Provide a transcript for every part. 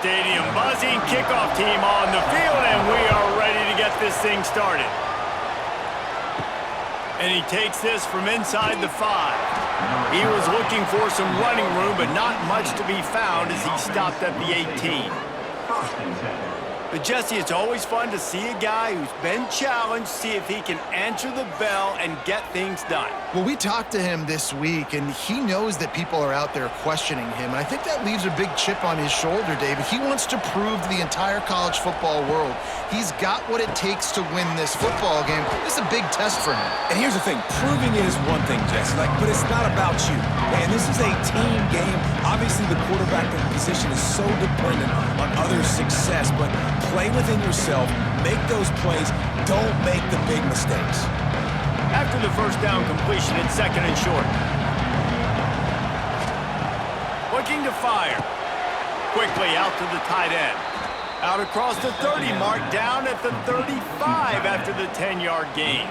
Stadium buzzing, kickoff team on the field, and we are ready to get this thing started. And he takes this from inside the 5. He was looking for some running room, but not much to be found as he stopped at the 18. But Jesse, it's always fun to see a guy who's been challenged, see if he can answer the bell and get things done. Well, we talked to him this week, and he knows that people are out there questioning him. And I think that leaves a big chip on his shoulder, David. He wants to prove to the entire college football world he's got what it takes to win this football game. This is a big test for him. And here's the thing. Proving it is one thing, Jesse, but it's not about you. Man, this is a team game. Obviously, the quarterback position is so dependent on others' success, but play within yourself, make those plays, don't make the big mistakes. After the first down completion, it's second and short. Looking to fire. Quickly out to the tight end. Out across the 30 mark, down at the 35 after the 10-yard gain.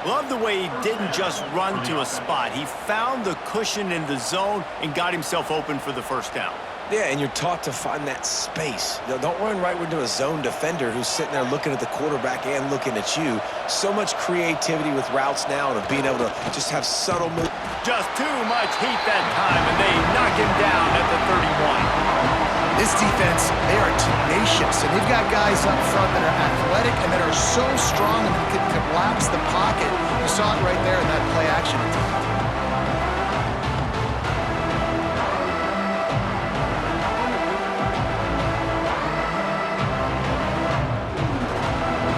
Love the way he didn't just run to a spot. He found the cushion in the zone and got himself open for the first down. Yeah, and you're taught to find that space. Don't run right into a zone defender who's sitting there looking at the quarterback and looking at you. So much creativity with routes now and being able to just have subtle moves. Just too much heat that time, and they knock him down at the 31. This defense, they are tenacious, and they've got guys up front that are athletic and that are so strong and can collapse the pocket. You saw it right there in that play action attempt.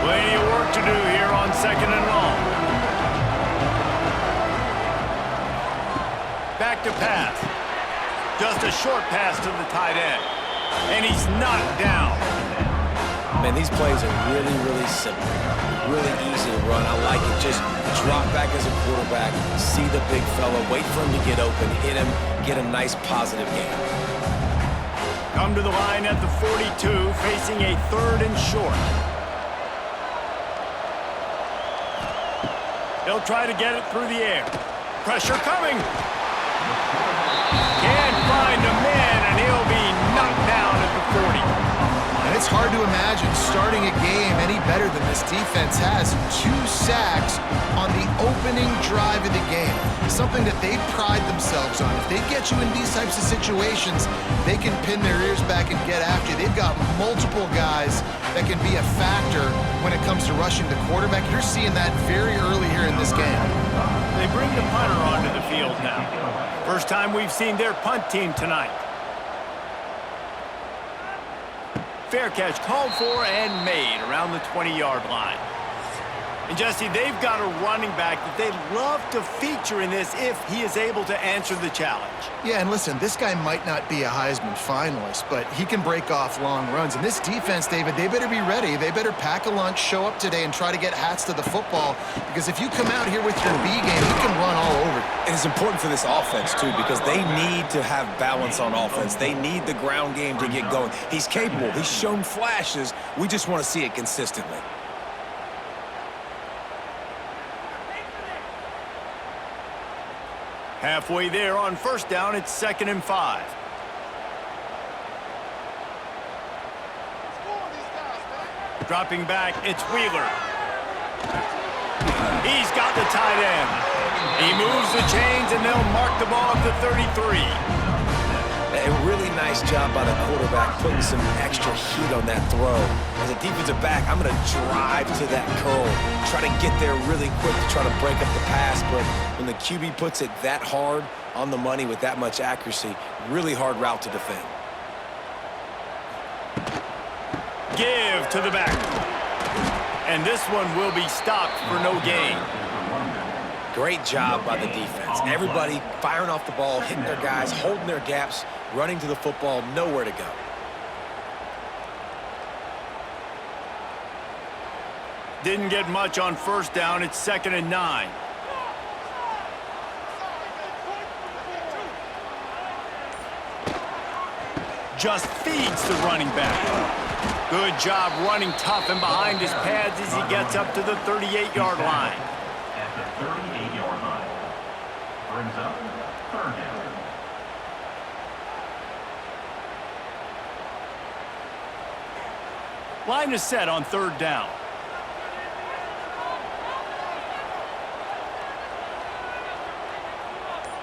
Plenty of work to do here on second and long. Back to pass. Just a short pass to the tight end. And he's knocked down. Man, these plays are really, really simple. Really easy to run. I like it. Just drop back as a quarterback, see the big fella, wait for him to get open, hit him, get a nice positive gain. Come to the line at the 42, facing a third and short. They'll try to get it through the air. Pressure coming. Can't find a man, and he'll be knocked down at the 40. And it's hard to imagine starting a game any better than this defense has. 2 sacks on the opening drive of the game. Something that they pride themselves on. If they get you in these types of situations, they can pin their ears back and get after you. They've got multiple guys that can be a factor when it comes to rushing the quarterback. You're seeing that very early here in this game. They bring the punter onto the field now. First time we've seen their punt team tonight. Fair catch called for and made around the 20-yard line. And Jesse, they've got a running back that they'd love to feature in this if he is able to answer the challenge. Yeah, and listen, this guy might not be a Heisman finalist, but he can break off long runs. And this defense, David, they better be ready. They better pack a lunch, show up today, and try to get hats to the football. Because if you come out here with your B game, he can run all over you. And it's important for this offense, too, because they need to have balance on offense. They need the ground game to get going. He's capable. He's shown flashes. We just want to see it consistently. Halfway there on first down, it's 2nd and 5. Dropping back, it's Wheeler. He's got the tight end. He moves the chains, and they'll mark the ball at the 33. A really nice job by the quarterback putting some extra heat on that throw. As a defensive back, I'm going to drive to that curl, try to get there really quick to try to break up the pass, but when the QB puts it that hard on the money with that much accuracy, really hard route to defend. Give to the back. And this one will be stopped for no gain. Great job by the defense. Everybody firing off the ball, hitting their guys, holding their gaps, running to the football, nowhere to go. Didn't get much on first down. It's 2nd and 9. Just feeds the running back. Good job running tough and behind his pads as he gets up to the 38-yard line. At the 38-yard line. Brings up third down. Line is set on 3rd down.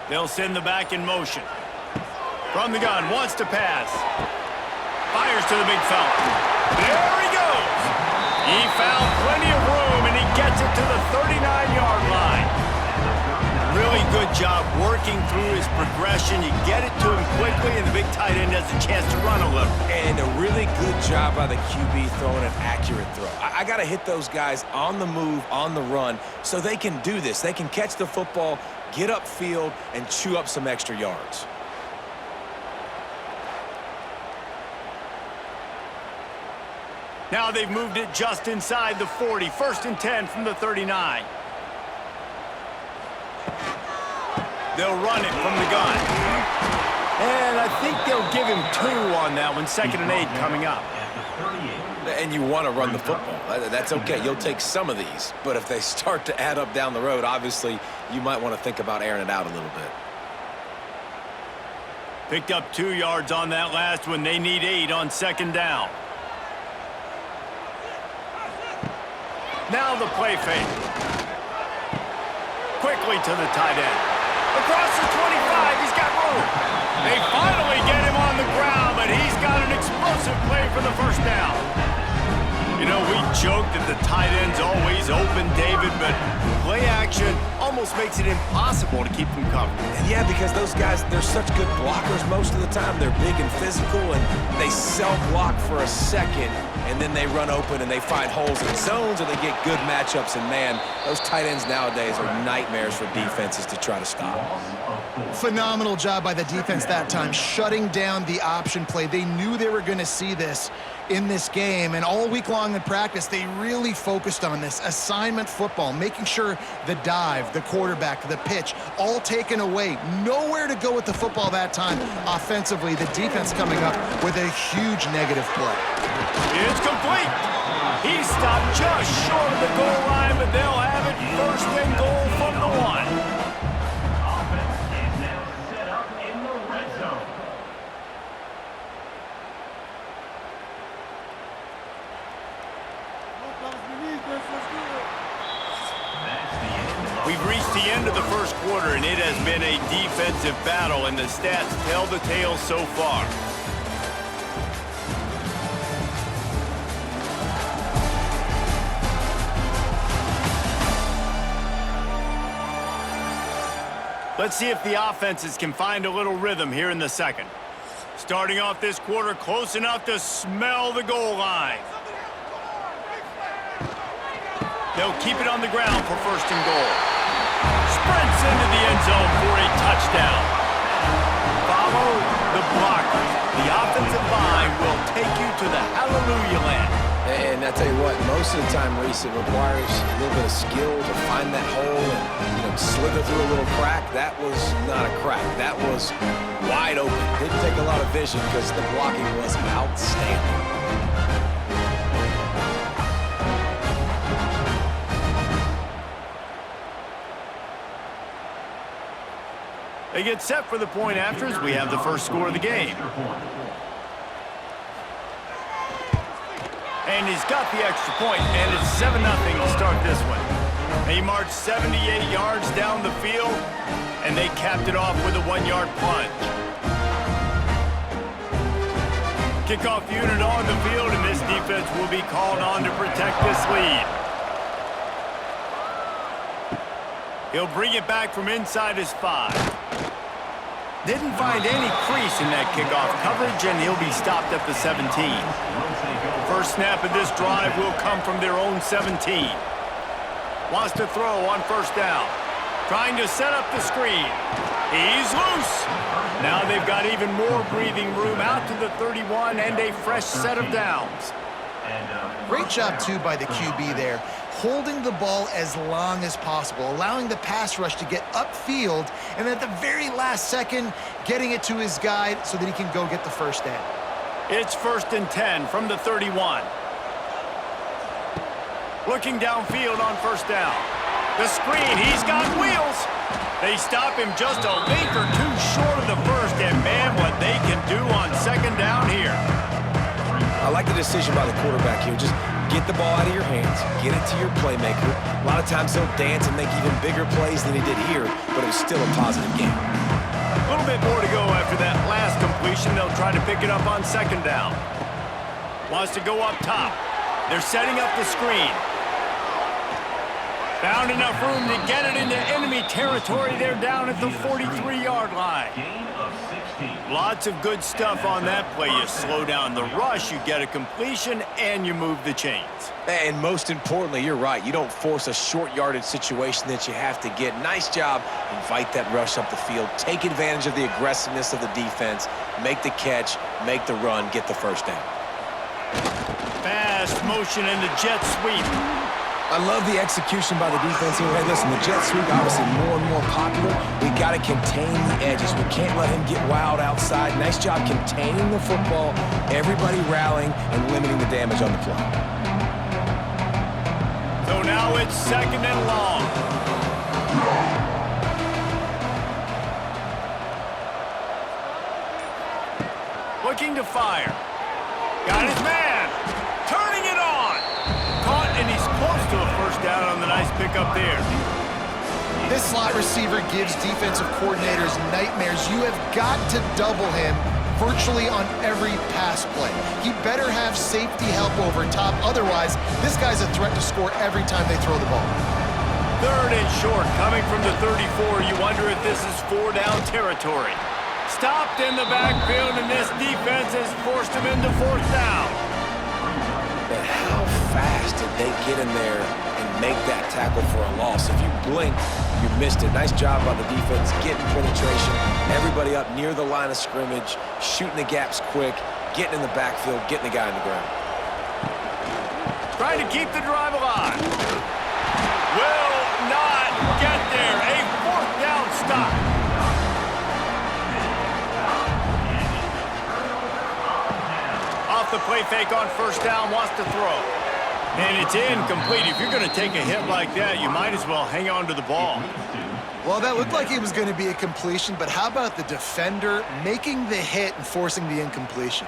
They'll send the back in motion. From the gun, wants to pass. Fires to the big fella. There he goes. He found plenty of room, and he gets it to the 39-yard line. Really good job working through his progression. You get it to him quickly, and the big tight end has a chance to run a little. And a really good job by the QB throwing an accurate throw. I got to hit those guys on the move, on the run, so they can do this. They can catch the football, get upfield, and chew up some extra yards. Now they've moved it just inside the 40. 1st and 10 from the 39. They'll run it from the gun. And I think they'll give him 2 on that one. 2nd and 8 coming up. And you want to run the football. That's okay. You'll take some of these. But if they start to add up down the road, obviously, you might want to think about airing it out a little bit. Picked up 2 yards on that last one. They need 8 on 2nd down. Now the play fake. Quickly to the tight end. Across the 25, he's got room. They finally get him on the ground, but he's got an explosive play for the 1st down. You know, we joke that the tight end's always open, David, but play action almost makes it impossible to keep them covered. Yeah, because those guys, they're such good blockers most of the time. They're big and physical, and they self-block for a second, and then they run open and they find holes in zones, or they get good matchups. And, man, those tight ends nowadays are nightmares for defenses to try to stop. Phenomenal job by the defense that time, shutting down the option play. They knew they were going to see this in this game, and all week long in practice, they really focused on this assignment football, making sure the dive, the quarterback, the pitch, all taken away. Nowhere to go with the football that time. Offensively, the defense coming up with a huge negative play. It's complete. He stopped just short of the goal line, but they'll have it 1st and goal from the 1. We've reached the end of the 1st quarter, and it has been a defensive battle, and the stats tell the tale so far. Let's see if the offenses can find a little rhythm here in the 2nd. Starting off this quarter close enough to smell the goal line. They'll keep it on the ground for 1st and goal. Sprints into the end zone for a touchdown. Follow the blockers. The offensive line will take you to the hallelujah land. And I tell you what, most of the time, Reese, it requires a little bit of skill to find that hole and slither through a little crack. That was not a crack. That was wide open. Didn't take a lot of vision because the blocking was outstanding. They get set for the point after as we have the 1st score of the game. And he's got the extra point, and it's 7-0 to start this one. They marched 78 yards down the field, and they capped it off with a 1-yard plunge. Kickoff unit on the field, and this defense will be called on to protect this lead. He'll bring it back from inside his 5. Didn't find any crease in that kickoff coverage, and he'll be stopped at the 17. First snap of this drive will come from their own 17. Wants to throw on 1st down. Trying to set up the screen. He's loose. Now they've got even more breathing room out to the 31 and a fresh set of downs. Great job, too, by the QB there, holding the ball as long as possible, allowing the pass rush to get upfield, and at the very last second, getting it to his guy so that he can go get the 1st down. It's 1st and 10 from the 31. Looking downfield on 1st down. The screen, he's got wheels. They stop him just a length or 2 short of the 1st, and man, what they can do on 2nd down here. I like the decision by the quarterback here. Just get the ball out of your hands, get it to your playmaker. A lot of times he'll dance and make even bigger plays than he did here, but it was still a positive game. A little bit more to go after that last completion. They'll try to pick it up on second down. Wants to go up top. They're setting up the screen. Found enough room to get it into enemy territory. They're down at the 43-yard line. Gain of 16. Lots of good stuff on that play. You slow down the rush, you get a completion, and you move the chains. And most importantly, you're right. You don't force a short yardage situation that you have to get. Nice job. Invite that rush up the field. Take advantage of the aggressiveness of the defense. Make the catch, make the run, get the first down. Fast motion and the jet sweep. I love the execution by the defense here. Hey, listen, the jet sweep obviously more and more popular. We got to contain the edges. We can't let him get wild outside. Nice job containing the football, everybody rallying and limiting the damage on the play. So now it's second and long. Looking to fire. Got his man. Turning it on. Caught, and he's close to a first down on the nice pickup there. This slot receiver gives defensive coordinators nightmares. You have got to double him virtually on every pass play. He better have safety help over top. Otherwise, this guy's a threat to score every time they throw the ball. Third and short, coming from the 34. You wonder if this is four-down territory. Stopped in the backfield, and this defense has forced him into fourth down. But how fast did they get in there and make that tackle for a loss? If you blinked, you missed it. Nice job by the defense, getting penetration. Everybody up near the line of scrimmage, shooting the gaps quick, getting in the backfield, getting the guy on the ground. Trying to keep the drive alive. Will not get there. A fourth down stop. Off the play fake on first down, wants to throw. And it's incomplete. If you're going to take a hit like that, you might as well hang on to the ball. Well, that looked like it was going to be a completion, but how about the defender making the hit and forcing the incompletion?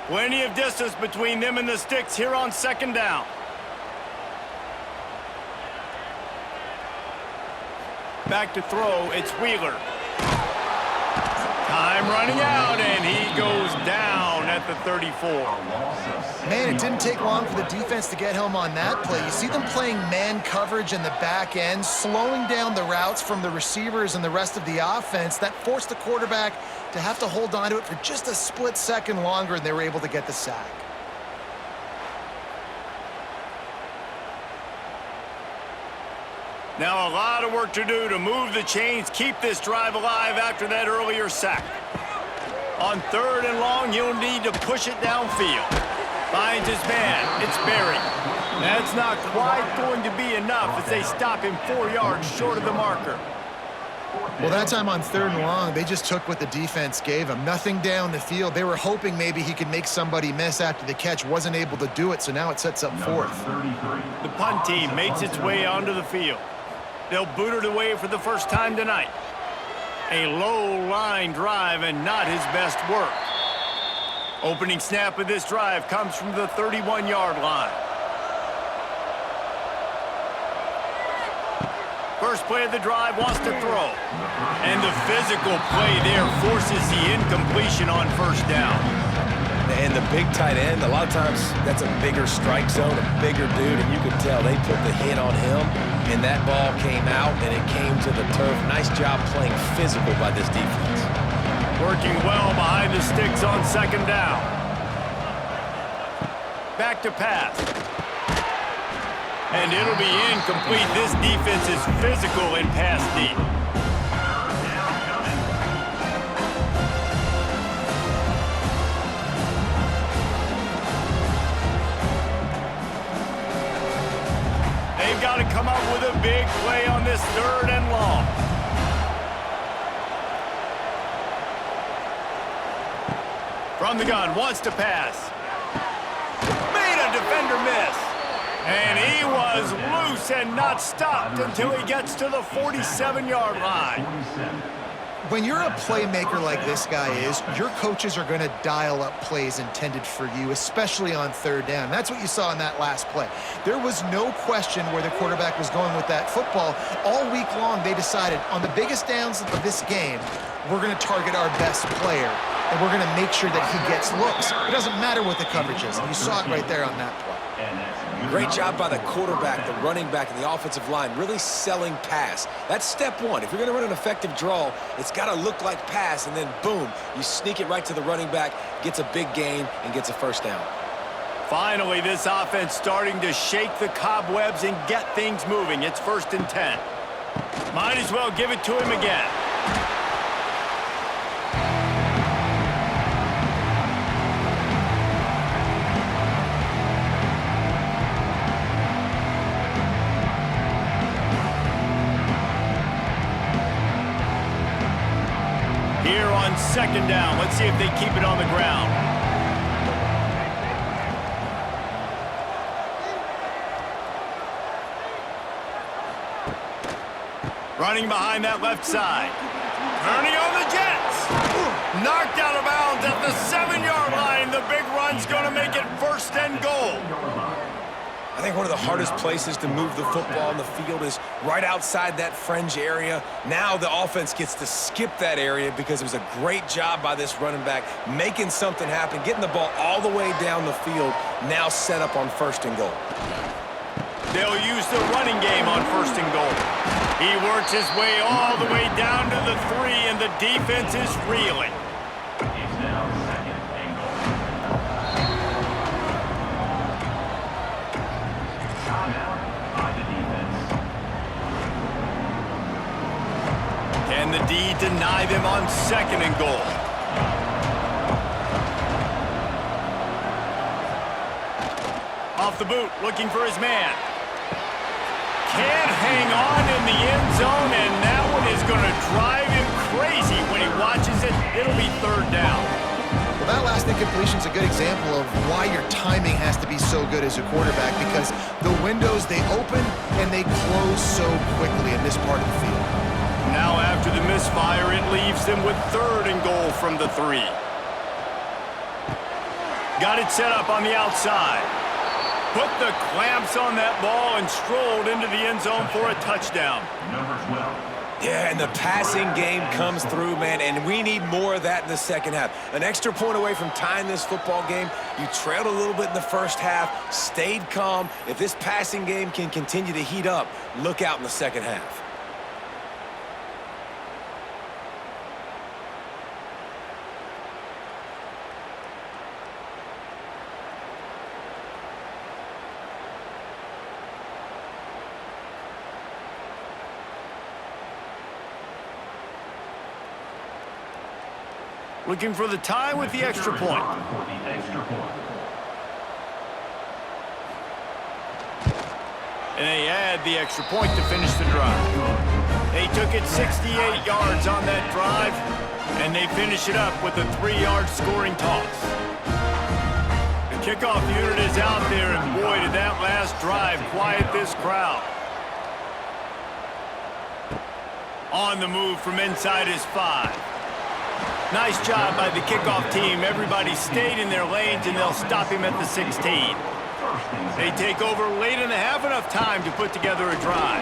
Plenty of distance between them and the sticks here on second down. Back to throw, it's Wheeler. Time running out, and he goes down at the 34. Man, it didn't take long for the defense to get home on that play. You see them playing man coverage in the back end, slowing down the routes from the receivers and the rest of the offense. That forced the quarterback to have to hold on to it for just a split second longer, and they were able to get the sack. Now a lot of work to do to move the chains, keep this drive alive after that earlier sack. On third and long, he'll need to push it downfield. Finds his man. It's Berry. That's not quite going to be enough as they stop him 4 yards short of the marker. Well, that time on third and long, they just took what the defense gave him. Nothing down the field. They were hoping maybe he could make somebody miss after the catch. Wasn't able to do it, so now it sets up fourth. The punt team makes its way onto the field. They'll boot it away for the first time tonight. A low line drive and not his best work. Opening snap of this drive comes from the 31-yard line. First play of the drive, wants to throw. And the physical play there forces the incompletion on first down. And the big tight end, a lot of times that's a bigger strike zone, a bigger dude, and you could tell they put the hit on him, and that ball came out, and it came to the turf. Nice job playing physical by this defense. Working well behind the sticks on second down. Back to pass. And it'll be incomplete. This defense is physical and pass deep. They've got to come up with a big play on this third and long. From the gun, wants to pass. Made a defender miss. And he was loose and not stopped until he gets to the 47-yard line. When you're a playmaker like this guy is, your coaches are going to dial up plays intended for you, especially on third down. That's what you saw in that last play. There was no question where the quarterback was going with that football. All week long, they decided on the biggest downs of this game, we're going to target our best player, and we're going to make sure that he gets looks. It doesn't matter what the coverage is. And you saw it right there on that play. Great job by the quarterback, the running back, and the offensive line, really selling pass. That's step one. If you're going to run an effective draw, it's got to look like pass, and then boom, you sneak it right to the running back, gets a big gain, and gets a first down. Finally, this offense starting to shake the cobwebs and get things moving. It's 1st and 10. Might as well give it to him again. Here on 2nd down, let's see if they keep it on the ground. Running behind that left side. Turning on the Jets. Knocked out of bounds at the 7-yard line. The big run's going to make it 1st and goal. I think one of the hardest places to move the football on the field is right outside that fringe area. Now the offense gets to skip that area because it was a great job by this running back making something happen, getting the ball all the way down the field, now set up on 1st and goal. They'll use the running game on 1st and goal. He works his way all the way down to the 3, and the defense is reeling. It's now 2nd and goal. Timeout by the defense. Can the D deny them on 2nd and goal? Off the boot, looking for his man. Can't hang on in the end zone, and that one is going to drive him crazy when he watches it. It'll be 3rd down. Well, that last incompletion is a good example of why your timing has to be so good as a quarterback, because the windows, they open and they close so quickly in this part of the field. Now after the misfire, it leaves them with 3rd and goal from the 3. Got it set up on the outside. Put the clamps on that ball and strolled into the end zone for a touchdown. Number 12. Yeah, and the passing game comes through, man, and we need more of that in the second half. An extra point away from tying this football game. You trailed a little bit in the first half, stayed calm. If this passing game can continue to heat up, look out in the second half. Looking for the tie with the extra point. For the extra point. And they add the extra point to finish the drive. They took it 68 yards on that drive, and they finish it up with a 3-yard scoring toss. The kickoff unit is out there, and boy, did that last drive quiet this crowd. On the move from inside his 5. Nice job by the kickoff team. Everybody stayed in their lanes, and they'll stop him at the 16. They take over late in the half, enough time to put together a drive.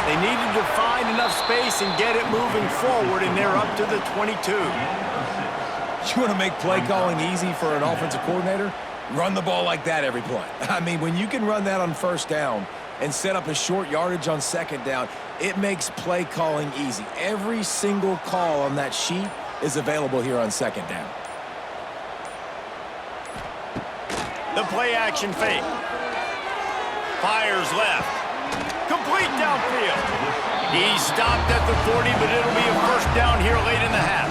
They needed to find enough space and get it moving forward, and they're up to the 22. You want to make play calling easy for an offensive coordinator? Run the ball like that every play. I mean, when you can run that on 1st down and set up a short yardage on 2nd down, it makes play calling easy. Every single call on that sheet is available here on 2nd down. The play action fake. Fires left. Complete downfield. He stopped at the 40, but it'll be a 1st down here late in the half.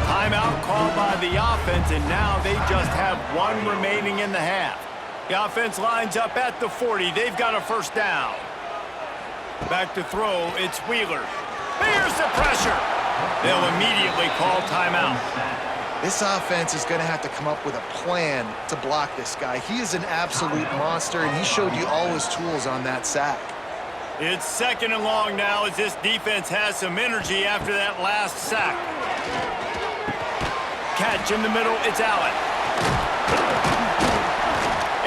Timeout called by the offense, and now they just have 1 remaining in the half. The offense lines up at the 40. They've got a 1st down. Back to throw, it's Wheeler. Here's the pressure. They'll immediately call timeout. This offense is going to have to come up with a plan to block this guy. He is an absolute monster, and he showed you all his tools on that sack. It's 2nd and long now as this defense has some energy after that last sack. Catch in the middle, it's Allen.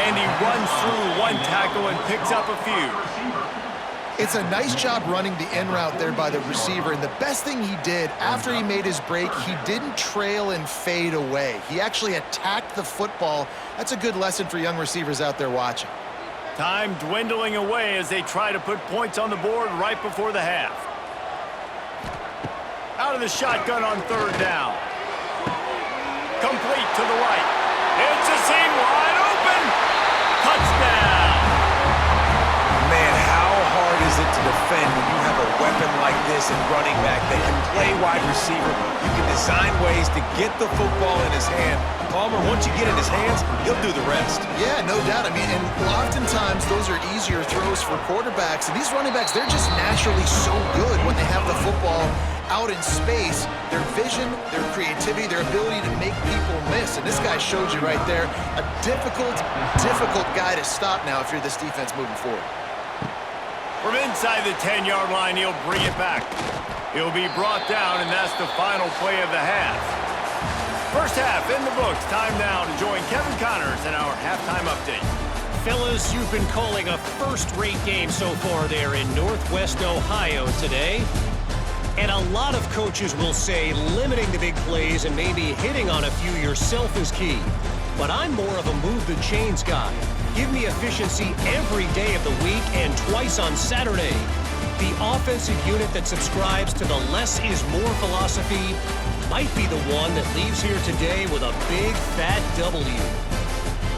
And he runs through one tackle and picks up a few. It's a nice job running the in route there by the receiver, and the best thing he did after he made his break, he didn't trail and fade away. He actually attacked the football. That's a good lesson for young receivers out there watching. Time dwindling away as they try to put points on the board right before the half. Out of the shotgun on 3rd down. Complete to the right. It's a seam wide open. Touchdown. Man, how hard is it to defend when you have a weapon like this in running back that can play wide receiver? You can design ways to get the football in his hand. Palmer, once you get in his hands, he'll do the rest. Yeah, no doubt. I mean, and oftentimes those are easier throws for quarterbacks. And these running backs, they're just naturally so good when they have the football out in space. Their vision, their creativity, their ability to make people miss. And this guy showed you right there, a difficult guy to stop now if you're this defense moving forward. From inside the 10-yard line, he'll bring it back. He'll be brought down, and that's the final play of the half. First half in the books. Time now to join Kevin Connors in our halftime update. Fellas, you've been calling a first-rate game so far there in Northwest Ohio today. And a lot of coaches will say limiting the big plays and maybe hitting on a few yourself is key. But I'm more of a move the chains guy. Give me efficiency every day of the week and twice on Saturday. The offensive unit that subscribes to the less is more philosophy might be the one that leaves here today with a big fat W.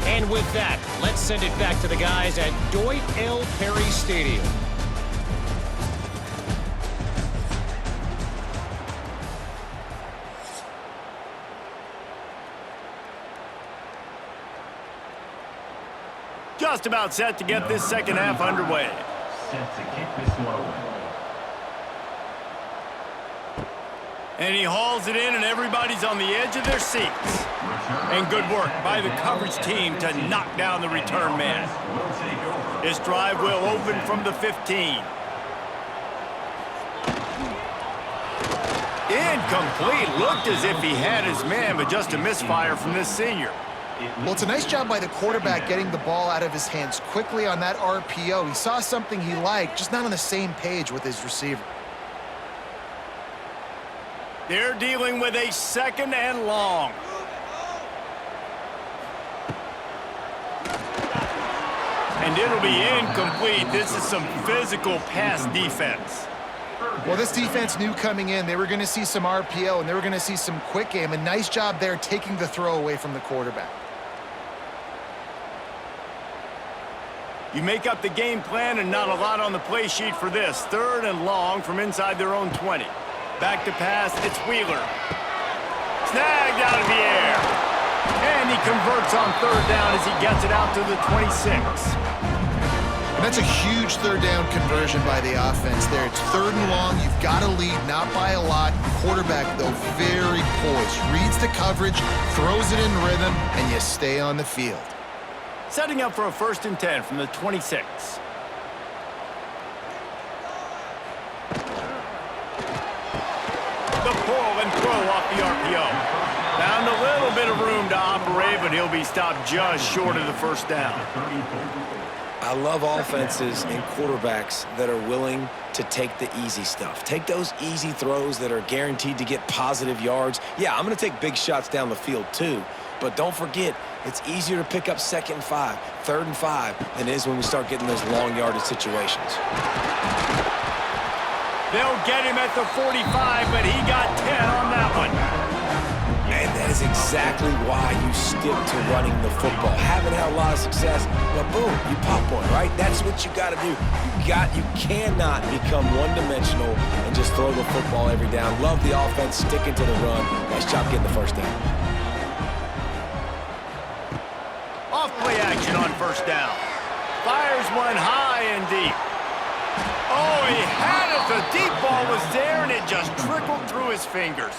And with that, let's send it back to the guys at Deutsch L. Perry Stadium. Just about set to get this second half underway. Set to kick this one away. And he hauls it in, and everybody's on the edge of their seats. And good work by the coverage team to knock down the return man. This drive will open from the 15. Incomplete. Looked as if he had his man, but just a misfire from this senior. Well, it's a nice job by the quarterback getting the ball out of his hands quickly on that RPO. He saw something he liked, just not on the same page with his receiver. They're dealing with a 2nd and long. And it'll be incomplete. This is some physical pass defense. Well, this defense knew coming in they were going to see some RPO and they were going to see some quick game. A nice job there taking the throw away from the quarterback. You make up the game plan and not a lot on the play sheet for this. 3rd and long from inside their own 20. Back to pass, it's Wheeler. Snagged out of the air. And he converts on 3rd down as he gets it out to the 26. And that's a huge 3rd down conversion by the offense there. It's 3rd and long. You've got to lead, not by a lot. Quarterback, though, very poised. Reads the coverage, throws it in rhythm, and you stay on the field. Setting up for a 1st and 10 from the 26. The pull and throw off the RPO. Found a little bit of room to operate, but he'll be stopped just short of the 1st down. I love offenses and quarterbacks that are willing to take the easy stuff. Take those easy throws that are guaranteed to get positive yards. Yeah, I'm going to take big shots down the field too, but don't forget, it's easier to pick up 2nd and 5, 3rd and 5 than it is when we start getting those long yardage situations. They'll get him at the 45, but he got 10 on that one. And that is exactly why you stick to running the football. Haven't had a lot of success, but boom, you pop one, right? That's what you got to do. You cannot become one-dimensional and just throw the football every down. Love the offense, sticking to the run. Nice job getting the 1st down. Off play action on 1st down. Fires one high and deep. Oh, he had it. The deep ball was there, and it just trickled through his fingers.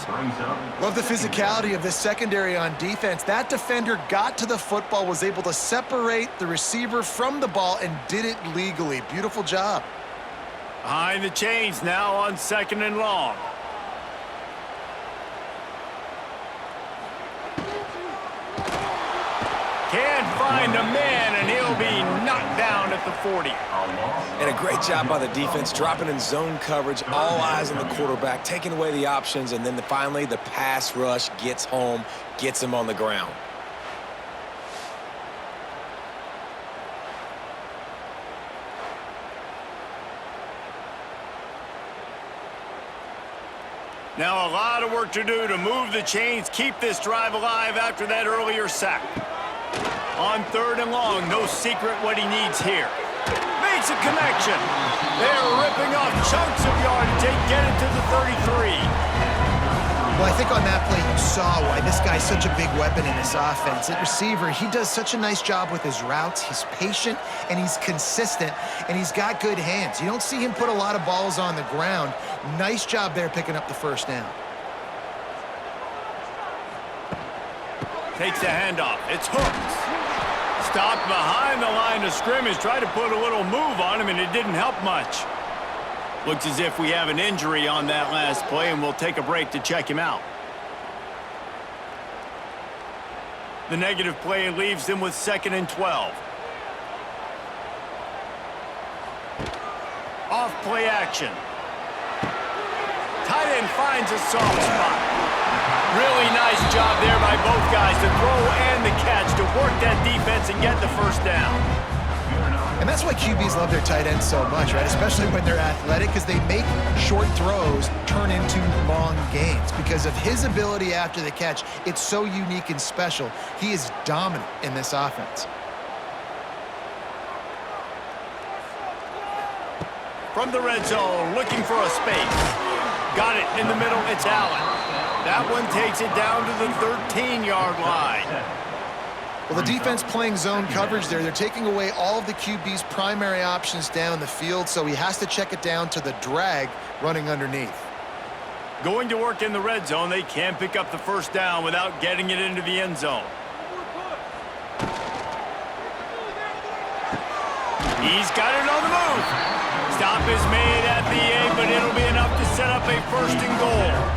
Love the physicality of this secondary on defense. That defender got to the football, was able to separate the receiver from the ball, and did it legally. Beautiful job. Behind the chains now on 2nd and long. Can't find a man, and he'll be knocked down at the 40. And a great job by the defense, dropping in zone coverage, all eyes on the quarterback, taking away the options, and then finally the pass rush gets home, gets him on the ground. Now a lot of work to do to move the chains, keep this drive alive after that earlier sack. On 3rd and long, no secret what he needs here. Makes a connection. They're ripping off chunks of yardage. They get it to the 33. Well, I think on that play you saw why this guy's such a big weapon in this offense. At receiver, he does such a nice job with his routes. He's patient, and he's consistent, and he's got good hands. You don't see him put a lot of balls on the ground. Nice job there picking up the 1st down. Takes the handoff. It's Hooks. Stopped behind the line of scrimmage. Tried to put a little move on him, and it didn't help much. Looks as if we have an injury on that last play, and we'll take a break to check him out. The negative play leaves them with 2nd and 12. Off play action. Tight end finds a soft spot. Really nice job there by both guys, the throw and the catch, to work that defense and get the 1st down. And that's why QBs love their tight ends so much, right? Especially when they're athletic, because they make short throws turn into long gains. Because of his ability after the catch, it's so unique and special. He is dominant in this offense. From the red zone, looking for a space. Got it in the middle, it's Allen. That one takes it down to the 13-yard line. Well, the defense playing zone coverage there, they're taking away all of the QB's primary options down the field, so he has to check it down to the drag running underneath. Going to work in the red zone, they can't pick up the 1st down without getting it into the end zone. He's got it on the move. Stop is made at the 8, but it'll be enough to set up a 1st and goal.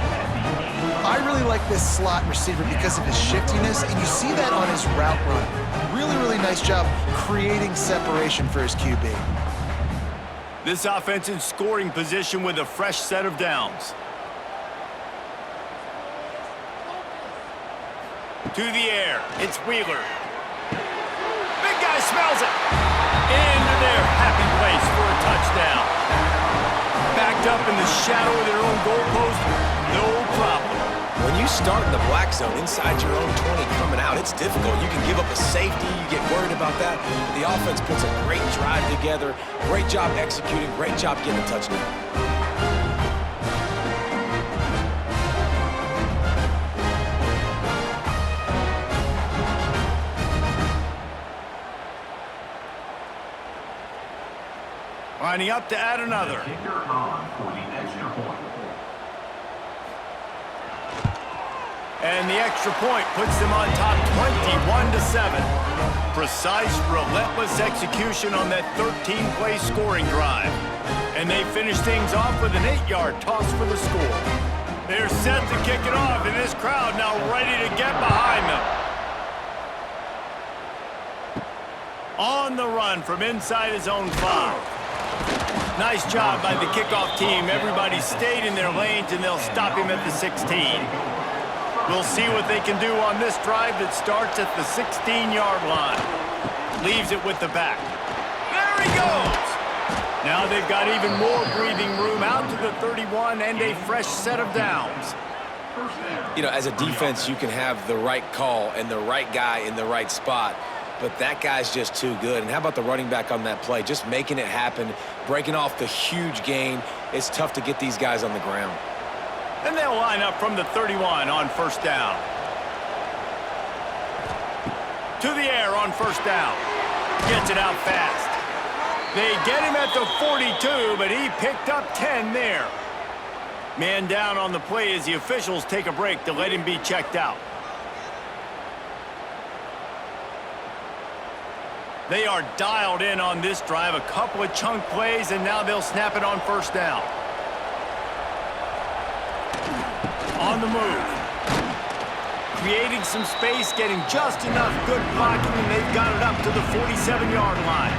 I really like this slot receiver because of his shiftiness, and you see that on his route run. Really, really nice job creating separation for his QB. This offense in scoring position with a fresh set of downs. To the air, it's Wheeler. Big guy smells it. Into their happy place for a touchdown. Backed up in the shadow of their own goalpost, no problem. When you start in the black zone inside your own 20 coming out, it's difficult. You can give up a safety. You get worried about that. But the offense puts a great drive together. Great job executing. Great job getting a touchdown. Lining up to add another. Kicker on for the extra point. And the extra point puts them on top 21-7. Precise, relentless execution on that 13-play scoring drive. And they finish things off with an 8-yard toss for the score. They're set to kick it off, and this crowd now ready to get behind them. On the run from inside his own 5. Nice job by the kickoff team. Everybody stayed in their lanes, and they'll stop him at the 16. We'll see what they can do on this drive that starts at the 16-yard line. Leaves it with the back. There he goes! Now they've got even more breathing room out to the 31 and a fresh set of downs. You know, as a defense, you can have the right call and the right guy in the right spot, but that guy's just too good. And how about the running back on that play? Just making it happen, breaking off the huge gain. It's tough to get these guys on the ground. And they'll line up from the 31 on 1st down. To the air on 1st down. Gets it out fast. They get him at the 42, but he picked up 10 there. Man down on the play as the officials take a break to let him be checked out. They are dialed in on this drive. A couple of chunk plays, and now they'll snap it on first down. On the move. Creating some space, getting just enough good blocking, and they've got it up to the 47-yard line.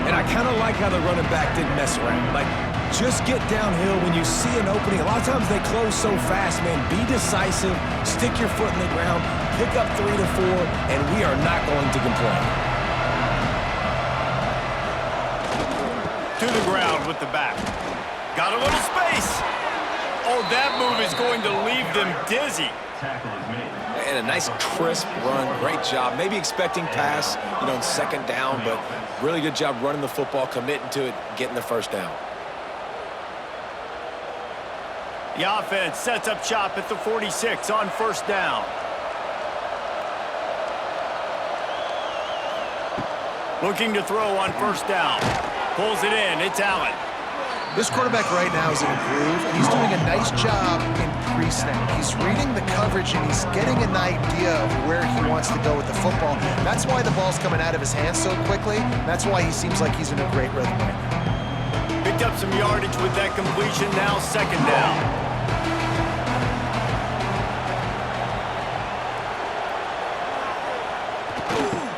And I kind of like how the running back didn't mess around. Like, just get downhill when you see an opening. A lot of times they close so fast, man. Be decisive, stick your foot in the ground, pick up 3 to 4, and we are not going to complain. To the ground with the back. Got a little space. Oh, that move is going to leave them dizzy. Tackle is made. And a nice crisp run. Great job. Maybe expecting pass, in second down, but really good job running the football, committing to it, getting the first down. The offense sets up shop at the 46 on first down. Looking to throw on first down. Pulls it in. It's Allen. This quarterback right now is in a groove, and he's doing a nice job in pre-snap. He's reading the coverage, and he's getting an idea of where he wants to go with the football. That's why the ball's coming out of his hands so quickly. That's why he seems like he's in a great rhythm right now. Picked up some yardage with that completion. Now second down.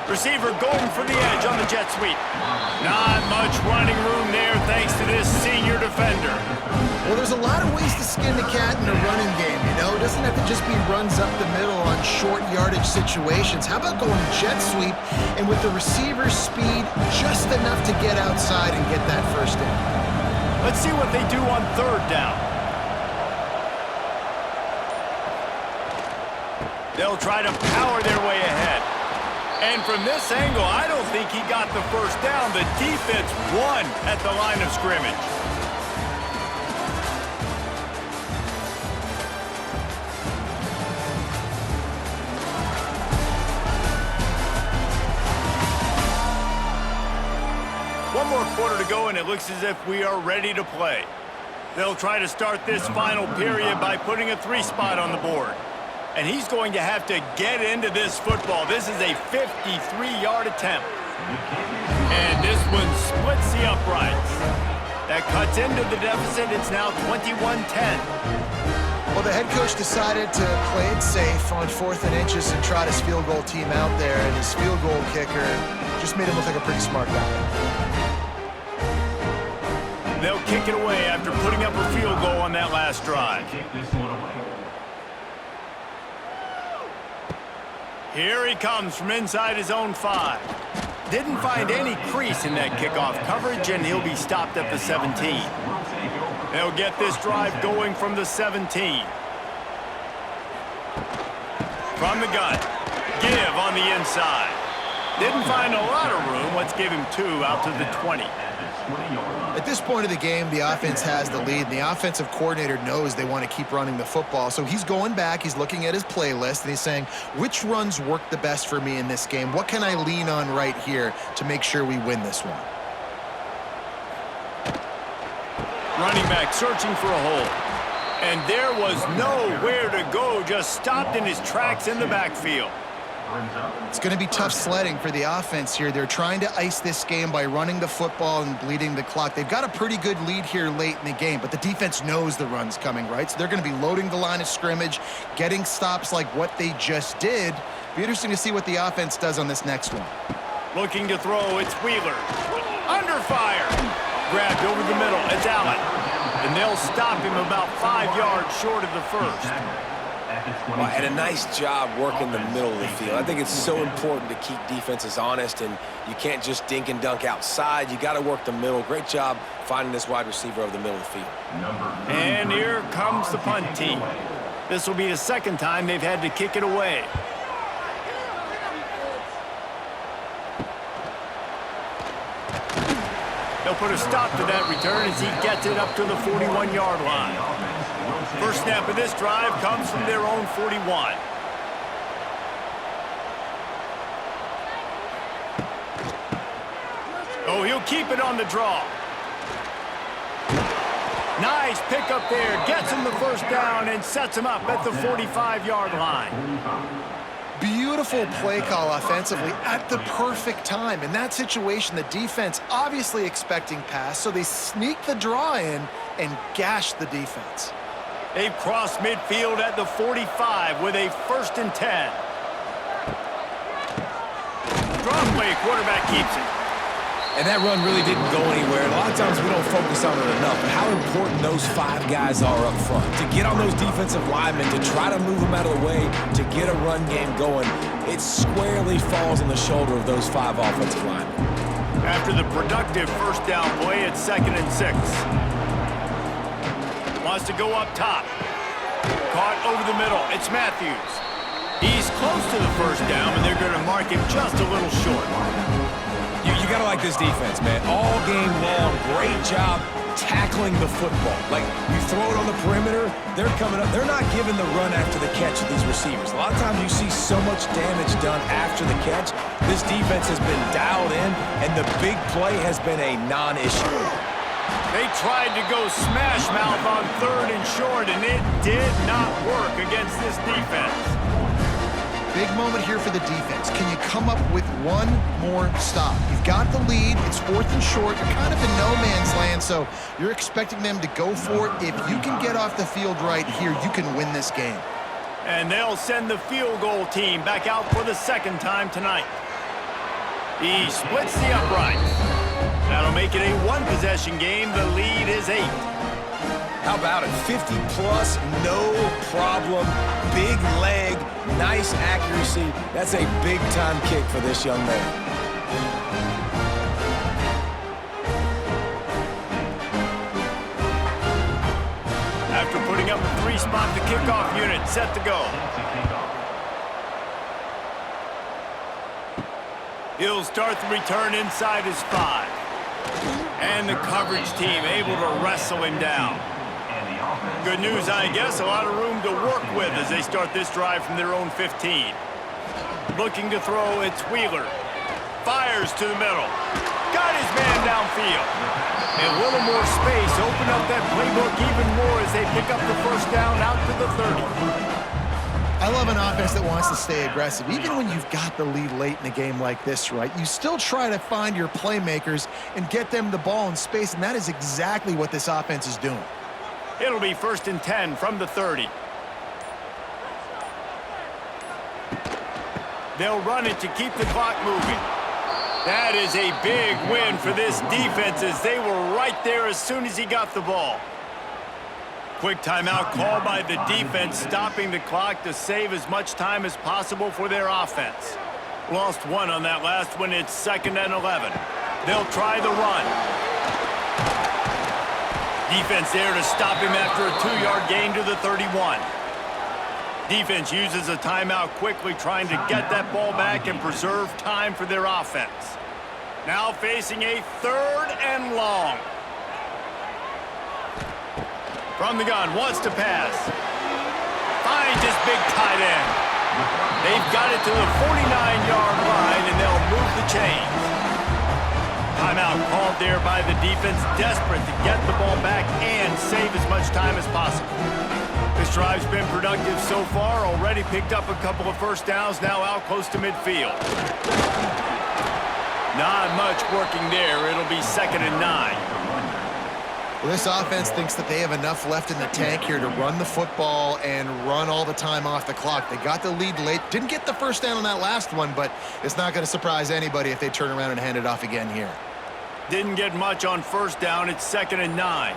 Receiver going for the edge on the jet sweep. Not much running room there thanks to this senior defender. Well, there's a lot of ways to skin the cat in a running game, It doesn't have to just be runs up the middle on short yardage situations. How about going jet sweep and with the receiver's speed just enough to get outside and get that first down? Let's see what they do on third down. They'll try to power their way ahead. And from this angle, I don't think he got the first down. The defense won at the line of scrimmage. One more quarter to go, and it looks as if we are ready to play. They'll try to start this final period by putting a 3 spot on the board. And he's going to have to get into this football. This is a 53-yard attempt. And this one splits the uprights. That cuts into the deficit. It's now 21-10. Well, the head coach decided to play it safe on 4th and inches and trot his field goal team out there, and his field goal kicker just made him look like a pretty smart guy. They'll kick it away after putting up a field goal on that last drive. Kick this one away. Here he comes from inside his own 5. Didn't find any crease in that kickoff coverage, and he'll be stopped at the 17. They'll get this drive going from the 17. From the gun. Give on the inside. Didn't find a lot of room. Let's give him 2 out to the 20. At this point of the game, the offense has the lead, and the offensive coordinator knows they want to keep running the football. So he's going back, he's looking at his playlist, and he's saying, which runs work the best for me in this game? What can I lean on right here to make sure we win this one? Running back searching for a hole. And there was nowhere to go, just stopped in his tracks in the backfield. It's going to be tough sledding for the offense here. They're trying to ice this game by running the football and bleeding the clock. They've got a pretty good lead here late in the game, but the defense knows the run's coming, right? So they're going to be loading the line of scrimmage, getting stops like what they just did. Be interesting to see what the offense does on this next one. Looking to throw, it's Wheeler. Under fire. Grabbed over the middle, it's Allen. And they'll stop him about 5 yards short of the first. Well, and a nice job working the middle of the field. I think it's so important to keep defenses honest, and you can't just dink and dunk outside. You got to work the middle. Great job finding this wide receiver over the middle of the field. And here comes the punt team. This will be the second time they've had to kick it away. They'll put a stop to that return as he gets it up to the 41-yard line. First snap of this drive comes from their own 41. Oh, he'll keep it on the draw. Nice pickup there. Gets him the first down and sets him up at the 45-yard line. Beautiful play call offensively at the perfect time. In that situation, the defense obviously expecting pass, so they sneak the draw in and gash the defense. They've crossed midfield at the 45 with a 1st and 10. Draw play, quarterback keeps it. And that run really didn't go anywhere. A lot of times we don't focus on it enough, but how important those 5 guys are up front. To get on those defensive linemen, to try to move them out of the way, to get a run game going, it squarely falls on the shoulder of those 5 offensive linemen. After the productive 1st down play, it's 2nd and 6. Wants to go up top. Caught over the middle. It's Matthews. He's close to the 1st down, and they're going to mark him just a little short. You got to like this defense, man. All game long, great job tackling the football. Like, you throw it on the perimeter, they're coming up. They're not giving the run after the catch of these receivers. A lot of times you see so much damage done after the catch. This defense has been dialed in, and the big play has been a non-issue. They tried to go smash mouth on 3rd and short, and it did not work against this defense. Big moment here for the defense. Can you come up with one more stop? You've got the lead. It's 4th and short. You're kind of in no man's land, so you're expecting them to go for it. If you can get off the field right here, you can win this game. And they'll send the field goal team back out for the 2nd time tonight. He splits the uprights. That'll make it a 1-possession game. The lead is 8. How about it? 50-plus, no problem. Big leg, nice accuracy. That's a big-time kick for this young man. After putting up a 3-spot, the kickoff unit set to go. He'll start the return inside his 5. And the coverage team able to wrestle him down. Good news, I guess, a lot of room to work with as they start this drive from their own 15. Looking to throw, it's Wheeler. Fires to the middle. Got his man downfield. A little more space, open up that playbook even more as they pick up the 1st down out to the 30. I love an offense that wants to stay aggressive. Even when you've got the lead late in a game like this, right, you still try to find your playmakers and get them the ball in space, and that is exactly what this offense is doing. It'll be 1st and 10 from the 30. They'll run it to keep the clock moving. That is a big win for this defense as they were right there as soon as he got the ball. Quick timeout call by the defense, stopping the clock to save as much time as possible for their offense. Lost 1 on that last one. It's 2nd and 11. They'll try the run. Defense there to stop him after a 2-yard gain to the 31. Defense uses a timeout quickly, trying to get that ball back and preserve time for their offense. Now facing a 3rd and long. From the gun, wants to pass. Finds his big tight end. They've got it to the 49-yard line, and they'll move the chains. Timeout called there by the defense, desperate to get the ball back and save as much time as possible. This drive's been productive so far, already picked up a couple of 1st downs, now out close to midfield. Not much working there. It'll be 2nd and 9. Well, this offense thinks that they have enough left in the tank here to run the football and run all the time off the clock. They got the lead late. Didn't get the 1st down on that last one, but it's not going to surprise anybody if they turn around and hand it off again here. Didn't get much on 1st down. It's 2nd and 9.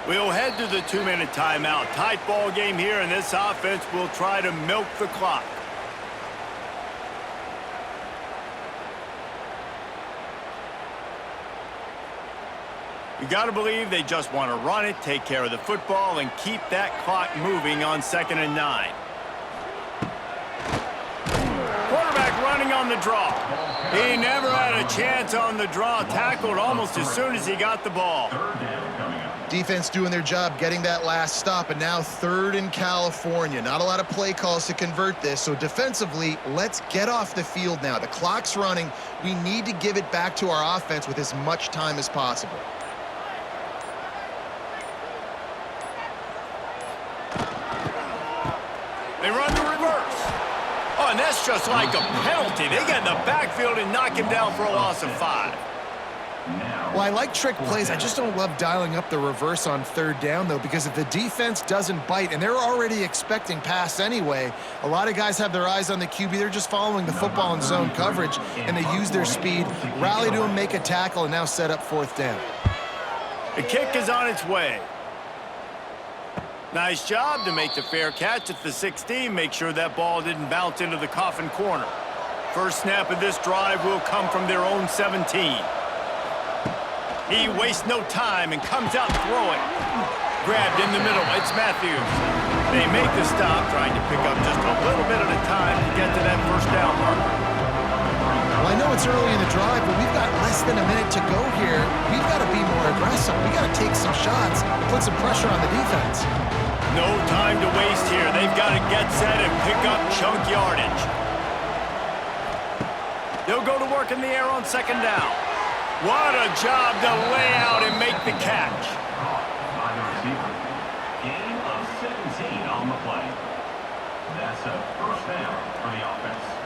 We'll head to the 2-minute timeout. Tight ball game here, and this offense will try to milk the clock. You got to believe they just want to run it, take care of the football, and keep that clock moving on 2nd and 9. Quarterback running on the draw. He never had a chance on the draw, tackled almost as soon as he got the ball. Defense doing their job getting that last stop, and now 3rd in California. Not a lot of play calls to convert this, so defensively, let's get off the field now. The clock's running. We need to give it back to our offense with as much time as possible. They run the reverse. Oh, and that's just like a penalty. They get in the backfield and knock him down for a loss of 5. Well, I like trick plays. I just don't love dialing up the reverse on third down, though, because if the defense doesn't bite, and they're already expecting pass anyway, a lot of guys have their eyes on the QB. They're just following the football in zone coverage, and they use their speed, rally to him, make a tackle, and now set up fourth down. The kick is on its way. Nice job to make the fair catch at the 16. Make sure that ball didn't bounce into the coffin corner. First snap of this drive will come from their own 17. He wastes no time and comes out throwing. Grabbed in the middle. It's Matthews. They make the stop, trying to pick up just a little bit at a time to get to that first down marker. Well, I know it's early in the drive, but we've got less than a minute to go here. We've got to be more aggressive. We've got to take some shots, put some pressure on the defense. No time to waste here. They've got to get set and pick up chunk yardage. They'll go to work in the air on second down. What a job to lay out and make the catch. By the receiver. Gain of 17 on the play. That's a first down for the offense.